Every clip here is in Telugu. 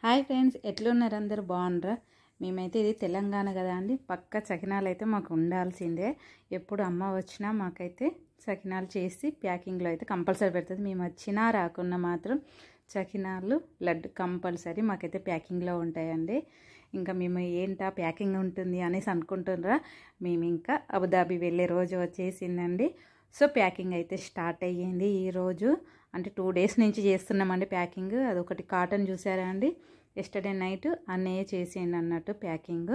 హాయ్ ఫ్రెండ్స్, ఎట్లున్నారు? అందరూ బాగున్నారా? మేమైతే ఇది తెలంగాణ కదా అండి, పక్క చకినాలు అయితే మాకు ఉండాల్సిందే. ఎప్పుడు అమ్మ వచ్చినా మాకైతే చకినాలు చేసి ప్యాకింగ్లో అయితే కంపల్సరీ పెడుతుంది. మేము వచ్చినా రాకున్నా మాత్రం చకినాలు లడ్డు కంపల్సరీ మాకైతే ప్యాకింగ్లో ఉంటాయండి. ఇంకా మేము ఏంటా ప్యాకింగ్ ఉంటుంది అనేసి అనుకుంటున్నారా, మేము ఇంకా అబుదాబి వెళ్ళే రోజు వచ్చేసిందండి. సో ప్యాకింగ్ అయితే స్టార్ట్ అయ్యింది ఈరోజు. అంటే 2 డేస్ నుంచి చేస్తున్నామండి ప్యాకింగ్. అదొకటి కాటన్ చూసారా అండి, ఎస్టర్డే నైట్ అన్నయ్య చేసేయండి అన్నట్టు ప్యాకింగ్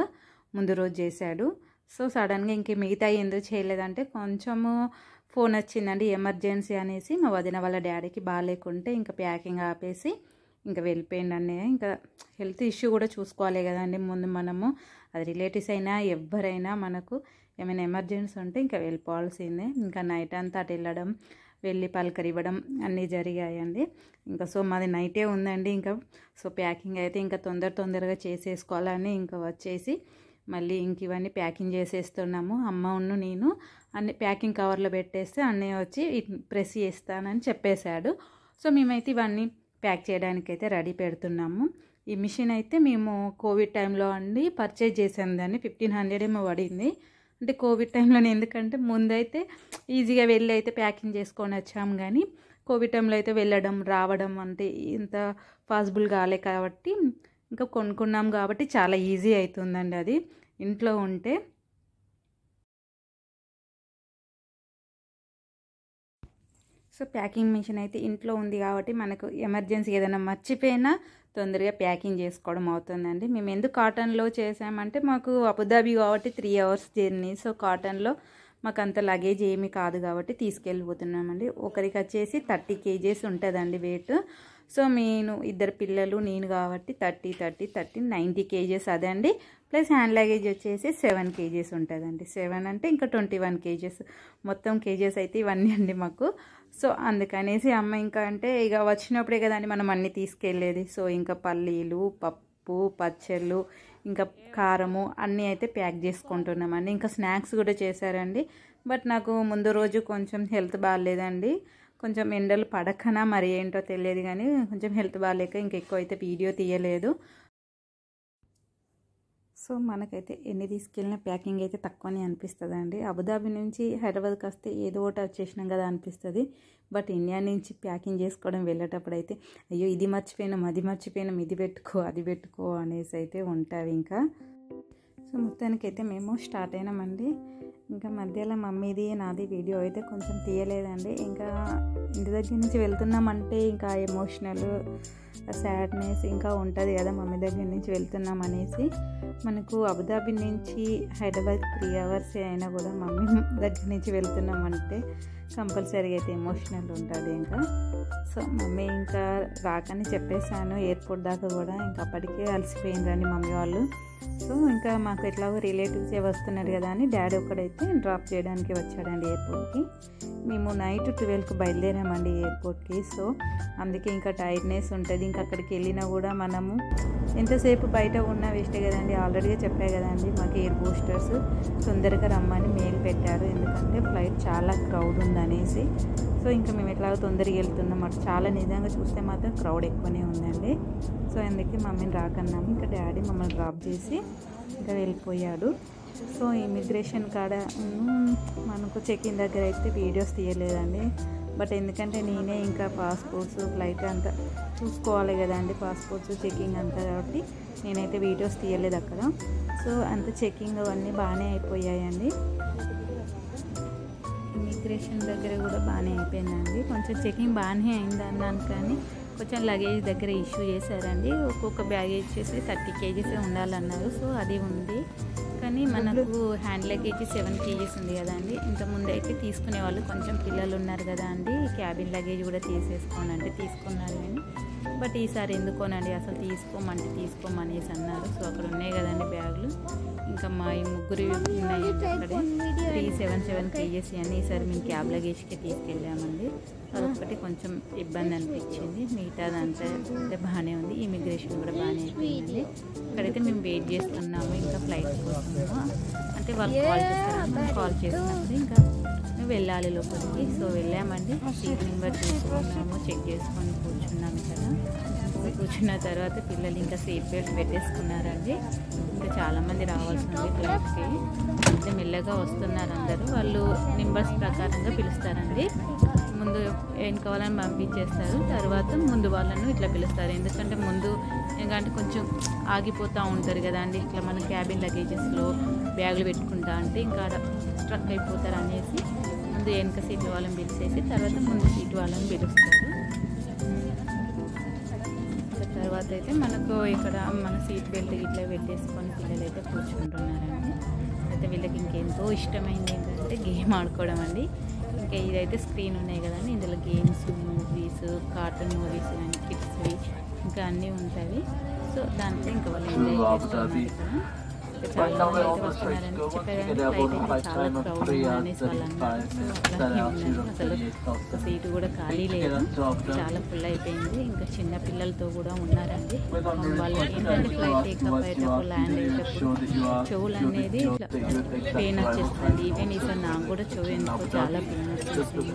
ముందు రోజు చేశాడు. సో సడన్గా ఇంక మిగతా ఎందుకు చేయలేదంటే కొంచెము ఫోన్ వచ్చిందండి ఎమర్జెన్సీ అనేసి, మా వదిన వాళ్ళ డాడీకి బాగాలేకుంటే ఇంకా ప్యాకింగ్ ఆపేసి ఇంకా వెళ్ళిపోయింది అన్నయ్య. ఇంకా హెల్త్ ఇష్యూ కూడా చూసుకోవాలి కదండి ముందు మనము, అది రిలేటివ్స్ అయినా ఎవరైనా మనకు ఏమైనా ఎమర్జెన్సీ ఉంటే ఇంకా వెళ్ళిపోవాల్సిందే. ఇంకా నైట్ అంతా అటు వెళ్ళడం, వెళ్ళి పలకరివ్వడం అన్నీ జరిగాయండి. ఇంకా సో మాది నైటే ఉందండి. ఇంకా సో ప్యాకింగ్ అయితే ఇంకా తొందరగా చేసేసుకోవాలని ఇంకా వచ్చేసి మళ్ళీ ఇంక ఇవన్నీ ప్యాకింగ్ చేసేస్తున్నాము. అమ్మను నేను అన్ని ప్యాకింగ్ కవర్లో పెట్టేస్తే అన్నయ్య వచ్చి ప్రెస్ చేస్తానని చెప్పేశాడు. సో మేమైతే ఇవన్నీ ప్యాక్ చేయడానికైతే రెడీ పెడుతున్నాము. ఈ మిషన్ అయితే మేము కోవిడ్ టైంలో అండి పర్చేజ్ చేసాం, దాన్ని 1500 ఏమో పడింది. అంటే కోవిడ్ టైంలోనే, ఎందుకంటే ముందైతే ఈజీగా వెళ్ళి అయితే ప్యాకింగ్ చేసుకొని వచ్చాము, కానీ కోవిడ్ టైంలో అయితే వెళ్ళడం రావడం అంటే ఇంత పాసిబుల్ కాలే కాబట్టి ఇంకా కొనుక్కున్నాం కాబట్టి చాలా ఈజీ అవుతుందండి అది ఇంట్లో ఉంటే. సో ప్యాకింగ్ మిషన్ అయితే ఇంట్లో ఉంది కాబట్టి మనకు ఎమర్జెన్సీ ఏదైనా మర్చిపోయినా తొందరగా ప్యాకింగ్ చేసుకోవడం అవుతుందండి. మేము ఎందుకు కాటన్లో చేసామంటే మాకు అబుదాబి కాబట్టి 3 hours జర్నీ. సో కాటన్లో మాకు అంత లగేజ్ ఏమీ కాదు కాబట్టి తీసుకెళ్ళిపోతున్నామండి. ఒకరికి వచ్చేసి 30 kgs ఉంటుందండి వెయిట్. సో నేను 2 పిల్లలు నేను కాబట్టి 30 90 kgs అదండి. ప్లస్ హ్యాండ్ లగేజ్ వచ్చేసి 7 kgs ఉంటుందండి. 7 అంటే ఇంకా 21 kgs మొత్తం కేజెస్ అయితే ఇవన్నీ అండి మాకు. సో అందుకనేసి అమ్మ ఇంకా అంటే ఇక వచ్చినప్పుడే కదండి మనం అన్నీ తీసుకెళ్ళేది. సో ఇంకా పల్లీలు, పప్పు, పచ్చళ్ళు, ఇంకా కారము అన్నీ అయితే ప్యాక్ చేసుకుంటున్నామండి. ఇంకా స్నాక్స్ కూడా చేశారండి. బట్ నాకు ముందు రోజు కొంచెం హెల్త్ బాగాలేదండి, కొంచెం ఎండలు పడకనా మరి ఏంటో తెలియదు, కానీ కొంచెం హెల్త్ బాగాలేక ఇంకెక్కువ అయితే వీడియో తీయలేదు. సో మనకైతే ఎన్ని తీసుకెళ్ళినా ప్యాకింగ్ అయితే తక్కువనే అనిపిస్తుంది అండి. అబుదాబి నుంచి హైదరాబాద్కి వస్తే ఏదో ఒకటి వచ్చేసినాం కదా అనిపిస్తుంది. బట్ ఇండియా నుంచి ప్యాకింగ్ చేసుకోవడం వెళ్ళేటప్పుడు అయితే అయ్యో ఇది మర్చిపోయినాం, అది మర్చిపోయినాం, ఇది పెట్టుకో అది పెట్టుకో అనేసి అయితే ఉంటాయి ఇంకా. సో మొత్తానికైతే మేము స్టార్ట్ అయినామండి. ఇంకా మధ్యలో మమ్మీది నాది వీడియో అయితే కొంచెం తీయలేదండి. ఇంకా ఇంటి దగ్గర నుంచి వెళ్తున్నామంటే ఇంకా ఎమోషనల్ సాడ్నెస్ ఇంకా ఉంటుంది కదా, మమ్మీ దగ్గర నుంచి వెళ్తున్నాం అనేసి. మనకు అబుదాబి నుంచి హైదరాబాద్ 3 hours అయినా కూడా మమ్మీ దగ్గర నుంచి వెళ్తున్నామంటే కంపల్సరీగా అయితే ఎమోషనల్ ఉంటుంది ఇంకా. సో మమ్మీ ఇంకా రాకని చెప్పేశాను ఎయిర్పోర్ట్ దాకా కూడా, ఇంకా అప్పటికే అలసిపోయిందండి మమ్మీ వాళ్ళు. సో ఇంకా మాకు ఎట్లాగో రిలేటివ్సే వస్తున్నారు కదా అని డాడీ ఒక్కడైతే డ్రాప్ చేయడానికి వచ్చాడండి ఎయిర్పోర్ట్కి. మేము నైట్ 12కి బయలుదేరామండి ఎయిర్పోర్ట్కి. సో అందుకే ఇంకా టైర్డ్నెస్ ఉంటుంది. ఇంకా అక్కడికి వెళ్ళినా కూడా మనము ఎంతసేపు బయట ఉన్నా వేస్టే కదండి. ఆల్రెడీగా చెప్పాయి కదండి మాకు ఎయిర్ బూస్టర్స్ తొందరగా రమ్మని మెయిల్ పెట్టారు, ఎందుకంటే ఫ్లైట్ చాలా క్రౌడ్ ఉందనేసి. సో ఇంకా మేము ఎట్లాగో తొందరగా వెళ్తున్నాం, అటు చాలా నిజంగా చూస్తే మాత్రం క్రౌడ్ ఎక్కువనే ఉందండి. సో అందుకే మమ్మీని రాకన్నాము. ఇంకా డాడీ మమ్మల్ని డ్రాప్ చేసి ఇంకా వెళ్ళిపోయాడు. సో ఇమిగ్రేషన్ కాడ మనకు చెక్-ఇన్ దగ్గర అయితే వీడియోస్ తీయలేదండి. బట్ ఎందుకంటే నేనే ఇంకా పాస్పోర్ట్స్ ఫ్లైట్ అంతా చూసుకోవాలి కదండి, పాస్పోర్ట్స్ చెకింగ్ అంతా, కాబట్టి నేనైతే వీడియోస్ తీయలేదు అక్కడ. సో అంత చెకింగ్ అవన్నీ బాగానే అయిపోయాయండి. ఇమిగ్రేషన్ దగ్గర కూడా బాగానే అయిపోయిందండి. కొంచెం చెకింగ్ బాగానే అయింది అన్నాను, కానీ కొంచెం లగేజ్ దగ్గర ఇష్యూ చేశారండి. ఒక్కొక్క బ్యాగేజ్ వచ్చేసి 30 kgs ఉండాలన్నారు. సో అది ఉంది, కానీ మనకు హ్యాండ్ లగేజ్ 7 kgs ఉంది కదా అండి. ఇంతకుముందు అయితే తీసుకునే వాళ్ళు కొంచెం పిల్లలు ఉన్నారు కదా అండి, క్యాబిన్ లగేజ్ కూడా తీసేసుకోండి అంటే తీసుకున్నారు, కానీ బట్ ఈసారి ఎందుకోనండి అసలు తీసుకోమనేసి అన్నారు. సో అక్కడ ఉన్నాయి కదండి బ్యాగులు, ఇంకా మా ఈ ముగ్గురు ఉన్నాయండి అక్కడే 377 kgs అని. ఈసారి మేము క్యాబ్ లగేజ్కి తీసుకెళ్ళామండి. అదొక్కటి కొంచెం ఇబ్బంది అనిపించింది, మిగతాదంతా అయితే బాగానే ఉంది. ఇమిగ్రేషన్ కూడా బాగానే అయిపోయిందండి. ఇక్కడైతే మేము వెయిట్ చేస్తున్నాము ఇంకా ఫ్లైట్ కోసము. అంటే వాళ్ళు కాల్ చేస్తున్నప్పుడు ఇంకా మేము వెళ్ళాలి లోపలికి. సో వెళ్ళామండి, సీట్ నెంబర్ చూసుకున్నాము, చెక్ చేసుకొని కూర్చున్నాము కదా. కూర్చున్న తర్వాత పిల్లలు ఇంకా సీట్ బెల్ట్ పెట్టేసుకున్నారండి. ఇంకా చాలామంది రావాల్సి ఉంది ఫ్లైట్కి. అంటే మెల్లగా వస్తున్నారు అందరూ. వాళ్ళు నెంబర్స్ ప్రకారంగా పిలుస్తారండి. ముందు వెనక వాళ్ళని పంపించేస్తారు, తర్వాత ముందు వాళ్ళను ఇట్లా పిలుస్తారు. ఎందుకంటే ముందు ఎందుకంటే కొంచెం ఆగిపోతూ ఉంటారు కదా అండి, ఇట్లా మన క్యాబిన్ లగేజెస్లో బ్యాగులు పెట్టుకుంటా అంటే ఇంకా స్ట్రక్ అయిపోతారు అనేసి ముందు వెనక సీట్ వాళ్ళని పిలిచేసి తర్వాత ముందు సీట్ వాళ్ళని పిలుస్తారు. తర్వాత అయితే మనకు ఇక్కడ మన సీట్ బెల్ట్ ఇట్లా పెట్టేసుకొని పిల్లలు అయితే కూర్చుంటున్నారండి. అయితే వీళ్ళకి ఇంకెంతో ఇష్టమైంది ఏంటంటే గేమ్ ఆడుకోవడం అండి. ఇంకా ఇదైతే స్క్రీన్ ఉన్నాయి కదండి, ఇందులో గేమ్స్, మూవీస్, కార్టూన్ మూవీస్ కానీ కిడ్స్వి ఇంకా అన్నీ ఉంటాయి. సో దాంట్లో ఇంకా వాళ్ళు ఎంజాయ్ చేస్తున్నారు. చాలా మంది అయితే వస్తున్నారని చెప్పారు, ఫ్లైట్ అయితే చాలా క్రౌడ్ అనేసి వాళ్ళు అన్నారు. సో అలాగే ఉన్నారు, అసలు ఒక సీటు కూడా ఖాళీ లేదు, చాలా ఫుల్ అయిపోయింది. ఇంకా చిన్న పిల్లలతో కూడా ఉన్నారండి. వాళ్ళకి ఏంటంటే ఫ్లైట్ టేకప్ అయ్యేటప్పుడు ల్యాండ్ అయ్యేటప్పుడు చెవులు అనేది ఇట్లా పెయిన్ వచ్చేస్తుంది. ఈవెన్ ఈసారి నాకు కూడా చెవు ఎందుకో చాలా పెయిన్ వచ్చేస్తుంది.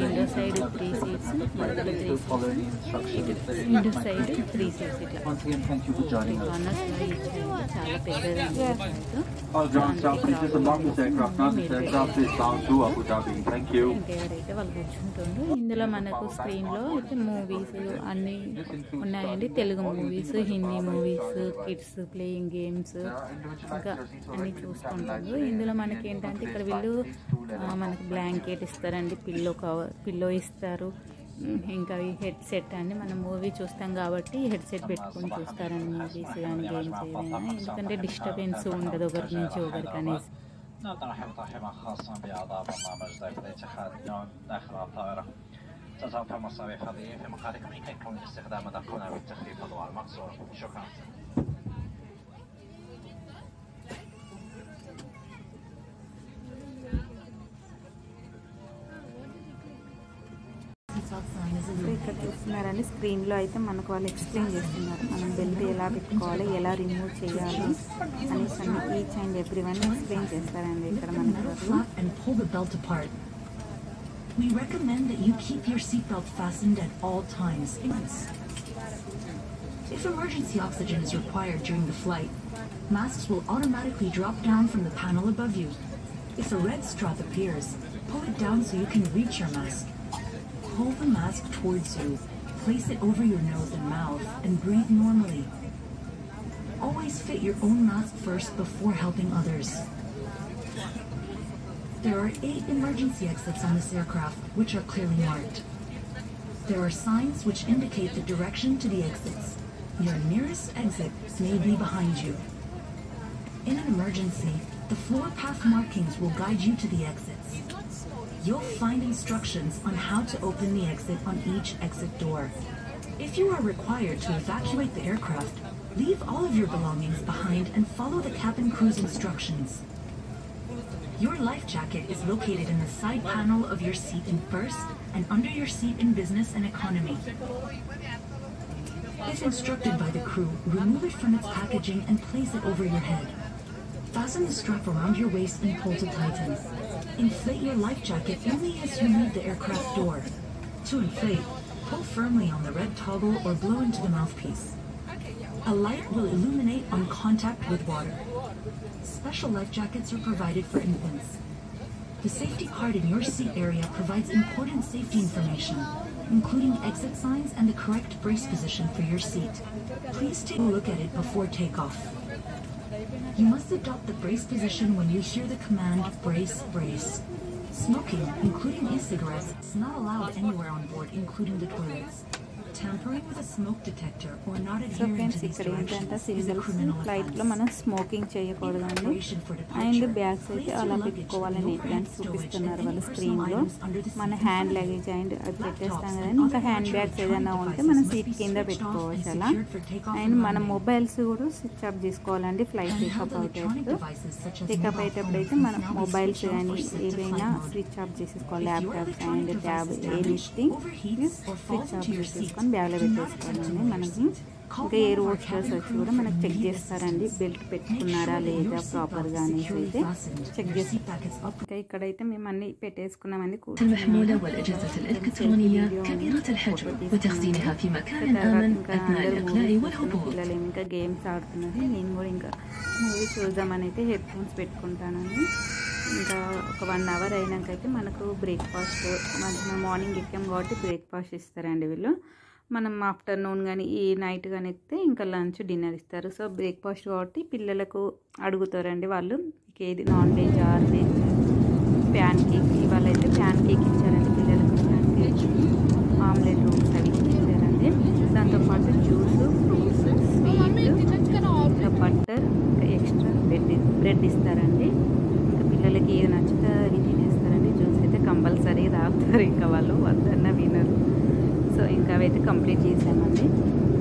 Window side 3 seats, window side 3 seats ఇట్లా కార్నర్స్ చాలా పెద్దదండి. ఇంకెవరైతే వాళ్ళు కూర్చుంటుండ్రు. ఇందులో మనకు స్క్రీన్లో అయితే మూవీస్ అన్నీ ఉన్నాయండి. Telugu movies, Hindi movies, kids playing games ఇంకా అన్నీ చూసుకుంటారు. ఇందులో మనకి ఏంటంటే ఇక్కడ వీళ్ళు మనకి బ్లాంకెట్ ఇస్తారండి, పిల్లో ఇస్తారు. ఇంకా ఈ హెడ్ సెట్ అండి, మనం మూవీ చూస్తాం కాబట్టి హెడ్ సెట్ పెట్టుకొని చూస్తారండి మూవీస్ కానీ గేమ్స్ ఏదైనా, ఎందుకంటే డిస్టర్బెన్స్ ఉండదు ఒకరి నుంచి ఒకరికి అనేసి. تتوفر مصاريف هذه في مقالكم إن كان يكون استخدام دقنا بالتخفيف الضوء المقصود. شكرا. ఇక్కడ చూస్తున్నారండి, స్క్రీన్లో అయితే మనకు వాళ్ళు ఎక్స్ప్లెయిన్ చేస్తున్నారు మనం బెల్ట్ ఎలా పెట్టుకోవాలి, ఎలా రిమూవ్ చేయాలి అనేసి అన్ని each and every one explain చేస్తారండి ఇక్కడ మనకు. We recommend that you keep your seatbelt fastened at all times. If emergency oxygen is required during the flight, masks will automatically drop down from the panel above you. If a red strap appears, pull it down so you can reach your mask. Pull the mask towards you, place it over your nose and mouth, and breathe normally. Always fit your own mask first before helping others. There are 8 emergency exits on this aircraft, which are clearly marked. There are signs which indicate the direction to the exits. Your nearest exit may be behind you. In an emergency, the floor path markings will guide you to the exits. You'll find instructions on how to open the exit on each exit door. If you are required to evacuate the aircraft, leave all of your belongings behind and follow the cabin crew's instructions. Your life jacket is located in the side panel of your seat in first and under your seat in business and economy. If instructed by the crew, remove it from its packaging and place it over your head. Fasten the strap around your waist and pull to tighten. Inflate your life jacket only as you leave the aircraft door. To inflate, pull firmly on the red toggle or blow into the mouthpiece. A light will illuminate on contact with water. Special life jackets are provided for infants. The safety card in your seat area provides important safety information, including exit signs and the correct brace position for your seat. Please take a look at it before takeoff. You must adopt the brace position when you hear the command brace, brace. Smoking, including e-cigarettes, is not allowed anywhere on board, including the toilets. Tampering with a smoke detector or not adhering to these directions is a criminal ఫ్లైట్లో మనం స్మోకింగ్ చేయకూడదండి. అండ్ బ్యాగ్స్ అయితే అలా పెట్టుకోవాలని ఎట్లని చూపిస్తున్నారు వాళ్ళు స్క్రీన్లో. మన హ్యాండ్ లగేజ్ అండ్ అది పెట్టేస్తాం కదండి, ఇంకా హ్యాండ్ బ్యాగ్స్ ఏదైనా ఉంటే మనం సీట్ కింద పెట్టుకోవచ్చు అలా. అండ్ మన మొబైల్స్ కూడా స్విచ్ ఆఫ్ చేసుకోవాలండి ఫ్లైట్ టేకప్ అయ్యేటప్పుడు. టేకప్ అయ్యేటప్పుడు అయితే మన మొబైల్స్ కానీ ఏవైనా స్విచ్ ఆఫ్ చేసేసుకోవాలి, laptops and tab anything switch off చేసేసుకొని బ్యాగ్లో పెట్టేసుకోవాలండి. మనకి ఇంకా ఎయిర్ హోస్టర్స్ వచ్చి కూడా మనకు చెక్ చేస్తారండి, బెల్ట్ పెట్టుకున్నారా లేదా ప్రాపర్గా అనేసి అయితే చెక్ చేసి. ఇంకా ఇక్కడైతే మేము అన్ని పెట్టేసుకున్నామండి. المحمولة والأجهزة الإلكترونية كاميرات الحجب وتخزينها في مكان آمن أثناء الإقلاع والهبوط. పిల్లలు ఇంకా గేమ్స్ ఆడుతున్నారు. నేను కూడా ఇంకా మూవీ చూద్దామని అయితే హెడ్ ఫోన్స్ పెట్టుకుంటానండి. ఇంకా ఒక 1 అవర్ అయినాకైతే మనకు బ్రేక్ఫాస్ట్, మనం మార్నింగ్ ఎక్కాం కాబట్టి బ్రేక్ఫాస్ట్ ఇస్తారండి వీళ్ళు. మనం ఆఫ్టర్నూన్ కానీ ఈ నైట్ కానీ ఎక్కితే ఇంకా లంచ్ డిన్నర్ ఇస్తారు. సో బ్రేక్ఫాస్ట్ కాబట్టి పిల్లలకు అడుగుతారండి వాళ్ళు ఏది non veg or veg. Pan cake ఇవాళ అయితే ప్యాన్ కేక్ ఇచ్చారండి పిల్లలకు. ప్యాన్ కేక్, ఆమ్లెట్ రోల్స్ అవి ఇచ్చారండి. దాంతోపాటు జ్యూస్, ఫ్రూట్స్, స్వీట్, ఇంకా బట్టర్, ఇంకా ఎక్స్ట్రా బ్రెడ్ ఇస్తారండి. ఇంకా పిల్లలకి ఏది నచ్చితే అవి తినేస్తారండి. జ్యూస్ అయితే కంపల్సరీ తాగుతారు, ఇంకా వాళ్ళు వద్దన్న వినరు. సో ఇంకా అవైతే కంప్లీట్ చేసామండి.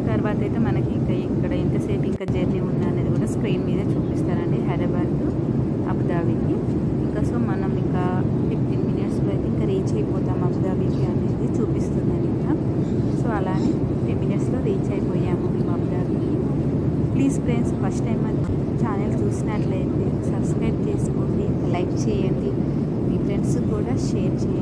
తర్వాత అయితే మనకి ఇంకా ఇక్కడ ఎంతసేపు ఇంకా జర్నీ ఉంది అనేది కూడా స్క్రీన్ మీద చూపిస్తారండి, హైదరాబాద్ టు అబుదాబీకి. ఇంకా సో మనం ఇంకా 15 మినిట్స్లో అయితే ఇంకా రీచ్ అయిపోతాం అబుదాబీకి అనేది చూపిస్తుందండి ఇంకా. సో అలానే 10 మినిట్స్లో రీచ్ అయిపోయాము మేము అబుదాబీకి. ప్లీజ్ ఫ్రెండ్స్, ఫస్ట్ టైం మన ఛానల్ చూసినట్లయితే సబ్స్క్రైబ్ చేసుకోండి, లైక్ చేయండి, మీ ఫ్రెండ్స్ కూడా షేర్ చేయండి.